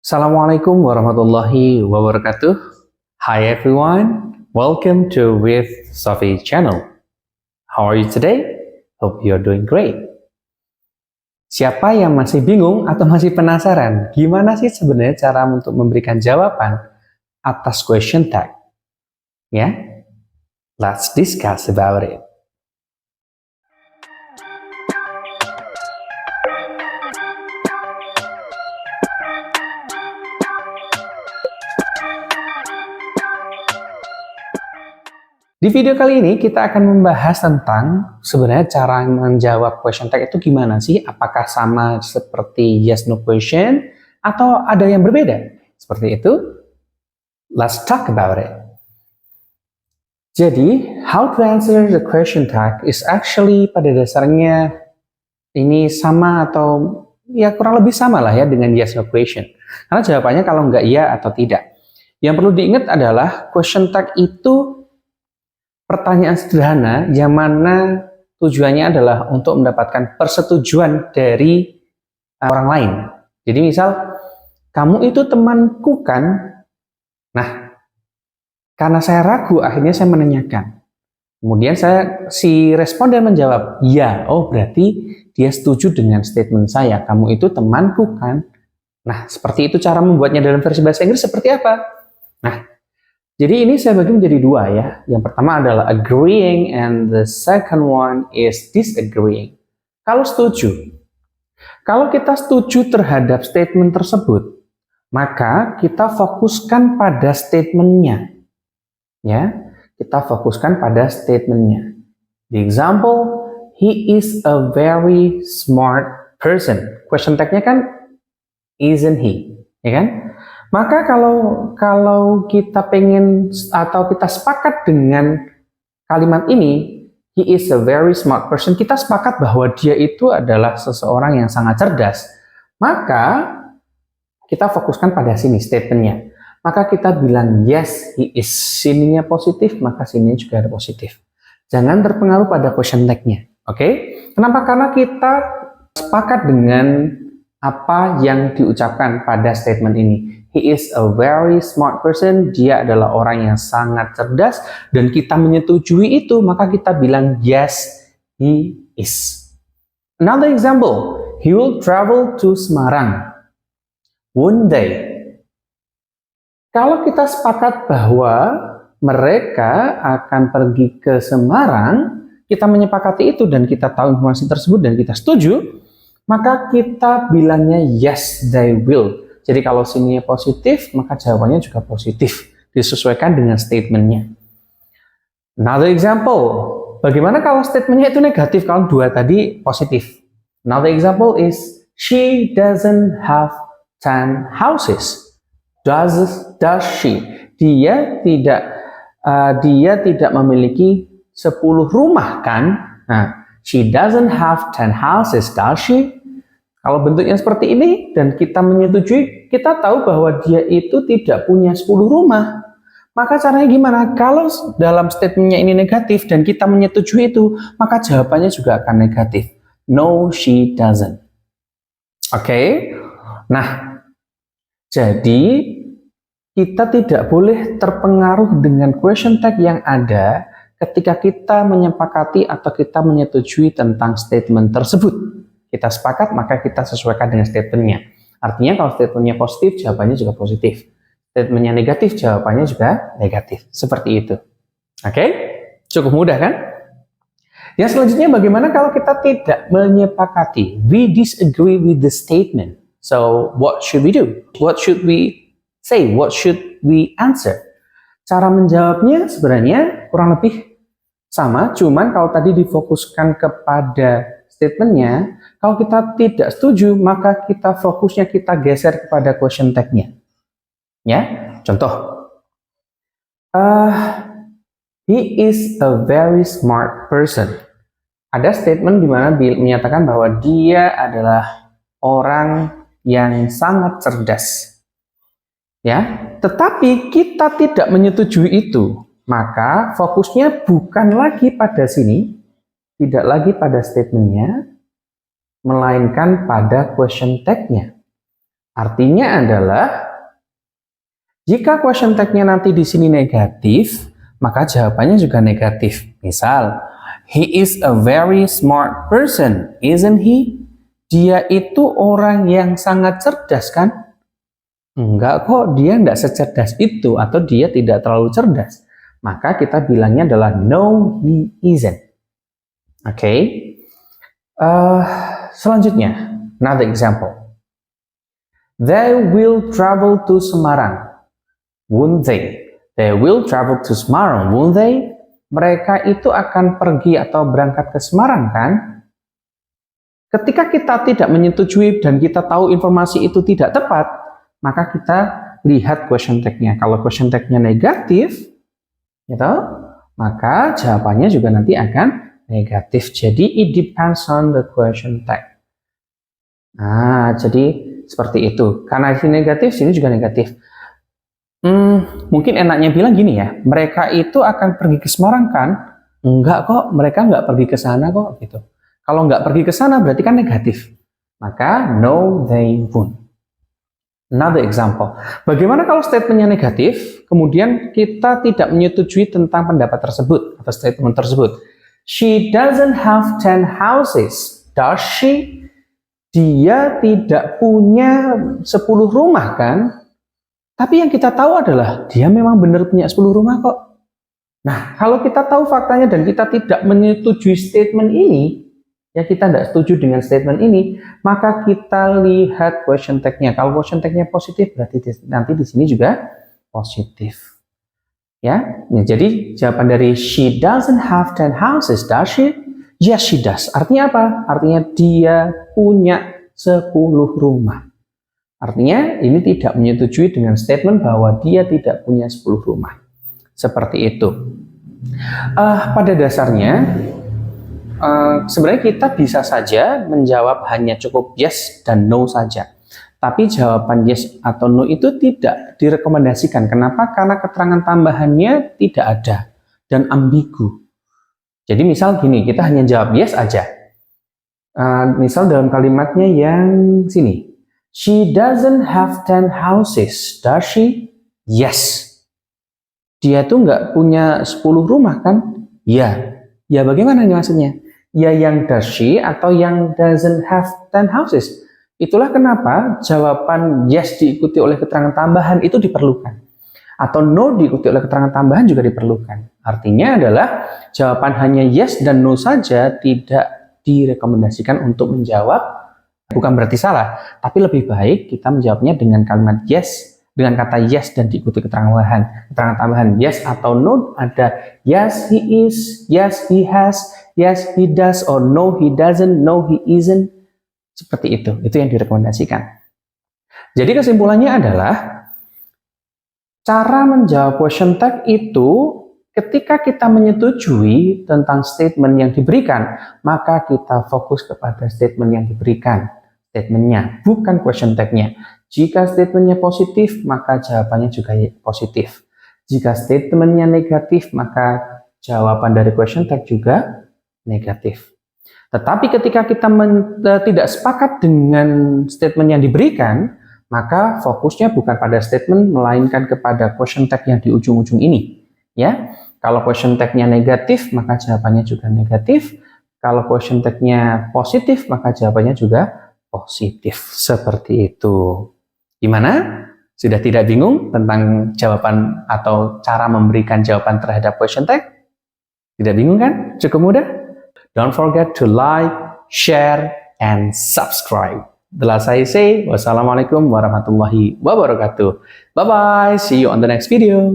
Assalamualaikum warahmatullahi wabarakatuh. Hi everyone, welcome to With Sophie channel. How are you today? Hope you're doing great. Siapa yang masih bingung atau masih penasaran gimana sih sebenarnya cara untuk memberikan jawaban atas question tag? Ya, let's discuss about it. Di video kali ini kita akan membahas tentang sebenarnya cara menjawab question tag itu gimana sih? Apakah sama seperti yes no question atau ada yang berbeda? Seperti itu. Let's talk about it. Jadi, how to answer the question tag is actually pada dasarnya ini sama atau ya kurang lebih sama lah ya dengan yes no question. Karena jawabannya kalau nggak iya atau tidak. Yang perlu diingat adalah question tag itu pertanyaan sederhana yang mana tujuannya adalah untuk mendapatkan persetujuan dari orang lain. Jadi misal, kamu itu temanku kan? Nah, karena saya ragu, akhirnya saya menanyakan. Kemudian si responden menjawab, ya, oh berarti dia setuju dengan statement saya, kamu itu temanku kan? Nah, seperti itu cara membuatnya dalam versi bahasa Inggris seperti apa? Nah, jadi ini saya bagi menjadi dua ya. Yang pertama adalah agreeing and the second one is disagreeing. Kalau setuju, kalau kita setuju terhadap statement tersebut, maka kita fokuskan pada statementnya. Ya, kita fokuskan pada statementnya. The example, he is a very smart person. Question tag-nya kan isn't he, ya kan? Maka kalau kita pengen atau kita sepakat dengan kalimat ini, he is a very smart person, kita sepakat bahwa dia itu adalah seseorang yang sangat cerdas. Maka kita fokuskan pada sini statementnya. Maka kita bilang yes, he is, sininya positif, maka sininya juga ada positif. Jangan terpengaruh pada question tag-nya. Oke? Kenapa? Karena kita sepakat dengan apa yang diucapkan pada statement ini. He is a very smart person. Dia adalah orang yang sangat cerdas dan kita menyetujui itu, maka kita bilang yes, he is. Another example, he will travel to Semarang one day. Kalau kita sepakat bahwa mereka akan pergi ke Semarang, kita menyepakati itu dan kita tahu informasi tersebut dan kita setuju, maka kita bilangnya yes, they will. Jadi kalau sininya positif, maka jawabannya juga positif. Disesuaikan dengan statementnya. Another example. Bagaimana kalau statementnya itu negatif, kalau dua tadi positif? Another example is, she doesn't have 10 houses. Does she? Dia tidak memiliki 10 rumah kan? Nah, she doesn't have 10 houses, does she? Kalau bentuknya seperti ini dan kita menyetujui, kita tahu bahwa dia itu tidak punya 10 rumah. Maka caranya gimana? Kalau dalam statementnya ini negatif dan kita menyetujui itu, maka jawabannya juga akan negatif. No, she doesn't. Oke? Nah, jadi kita tidak boleh terpengaruh dengan question tag yang ada ketika kita menyepakati atau kita menyetujui tentang statement tersebut. Kita sepakat, maka kita sesuaikan dengan statementnya. Artinya kalau statementnya positif, jawabannya juga positif. Statementnya negatif, jawabannya juga negatif. Seperti itu. Oke? Cukup mudah kan? Yang selanjutnya, bagaimana kalau kita tidak menyepakati? We disagree with the statement. So, what should we do? What should we say? What should we answer? Cara menjawabnya sebenarnya kurang lebih sama, cuman kalau tadi difokuskan kepada statementnya, kalau kita tidak setuju, maka kita fokusnya kita geser kepada question tag-nya. Ya, contoh. He is a very smart person. Ada statement di mana menyatakan bahwa dia adalah orang yang sangat cerdas. Ya, tetapi kita tidak menyetujui itu, maka fokusnya bukan lagi pada sini, tidak lagi pada statementnya, melainkan pada question tag-nya. Artinya adalah jika question tag-nya nanti di sini negatif, maka jawabannya juga negatif. Misal, he is a very smart person, isn't he? Dia itu orang yang sangat cerdas, kan? Enggak kok, dia enggak secerdas itu, atau dia tidak terlalu cerdas. Maka kita bilangnya adalah no, he isn't. Oke. Selanjutnya, another example. They will travel to Semarang, won't they? They will travel to Semarang, won't they? Mereka itu akan pergi atau berangkat ke Semarang, kan? Ketika kita tidak menyetujui dan kita tahu informasi itu tidak tepat, maka kita lihat question tag-nya. Kalau question tag-nya negatif, gitu, maka jawabannya juga nanti akan negatif. Jadi it depends on the question tag. Nah, jadi seperti itu. Karena ini negatif, sini juga negatif. Mungkin enaknya bilang gini ya, mereka itu akan pergi ke Semarang, kan? Enggak kok, mereka nggak pergi ke sana kok, gitu. Kalau nggak pergi ke sana berarti kan negatif. Maka no, they won't. Another example. Bagaimana kalau statementnya negatif, kemudian kita tidak menyetujui tentang pendapat tersebut atau statement tersebut. She doesn't have 10 houses, does she? Dia tidak punya 10 rumah, kan? Tapi yang kita tahu adalah dia memang benar punya 10 rumah kok. Nah, kalau kita tahu faktanya dan kita tidak menyetujui statement ini, ya kita tidak setuju dengan statement ini, maka kita lihat question tag-nya. Kalau question tag-nya positif, berarti nanti di sini juga positif. Ya, jadi jawaban dari she doesn't have 10 houses, does she? Yes, she does. Artinya apa? Artinya dia punya 10 rumah. Artinya ini tidak menyetujui dengan statement bahwa dia tidak punya 10 rumah. Seperti itu. Pada dasarnya, sebenarnya kita bisa saja menjawab hanya cukup yes dan no saja. Tapi jawaban yes atau no itu tidak direkomendasikan. Kenapa? Karena keterangan tambahannya tidak ada dan ambigu. Jadi misal gini, kita hanya jawab yes aja. Misal dalam kalimatnya yang sini. She doesn't have 10 houses, does she? Yes. Dia tuh nggak punya 10 rumah, kan? Ya. Ya bagaimana nih maksudnya? Ya yang does she atau yang doesn't have 10 houses? Itulah kenapa jawaban yes diikuti oleh keterangan tambahan itu diperlukan. Atau no diikuti oleh keterangan tambahan juga diperlukan. Artinya adalah jawaban hanya yes dan no saja tidak direkomendasikan untuk menjawab. Bukan berarti salah, tapi lebih baik kita menjawabnya dengan kalimat yes, dengan kata yes dan diikuti keterangan tambahan yes atau no. Ada yes he is, yes he has, yes he does, or no he doesn't, no he isn't. Seperti itu yang direkomendasikan. Jadi kesimpulannya adalah cara menjawab question tag itu ketika kita menyetujui tentang statement yang diberikan, maka kita fokus kepada statement yang diberikan. Statementnya, bukan question tag-nya. Jika statementnya positif, maka jawabannya juga positif. Jika statementnya negatif, maka jawaban dari question tag juga negatif. Tetapi ketika kita tidak sepakat dengan statement yang diberikan, maka fokusnya bukan pada statement, melainkan kepada question tag yang di ujung-ujung ini. Ya, kalau question tag-nya negatif, maka jawabannya juga negatif. Kalau question tag-nya positif, maka jawabannya juga positif. Seperti itu. Gimana? Sudah tidak bingung tentang jawaban atau cara memberikan jawaban terhadap question tag? Tidak bingung kan? Cukup mudah? Don't forget to like, share, and subscribe. Setelah saya say, wassalamualaikum warahmatullahi wabarakatuh. Bye-bye. See you on the next video.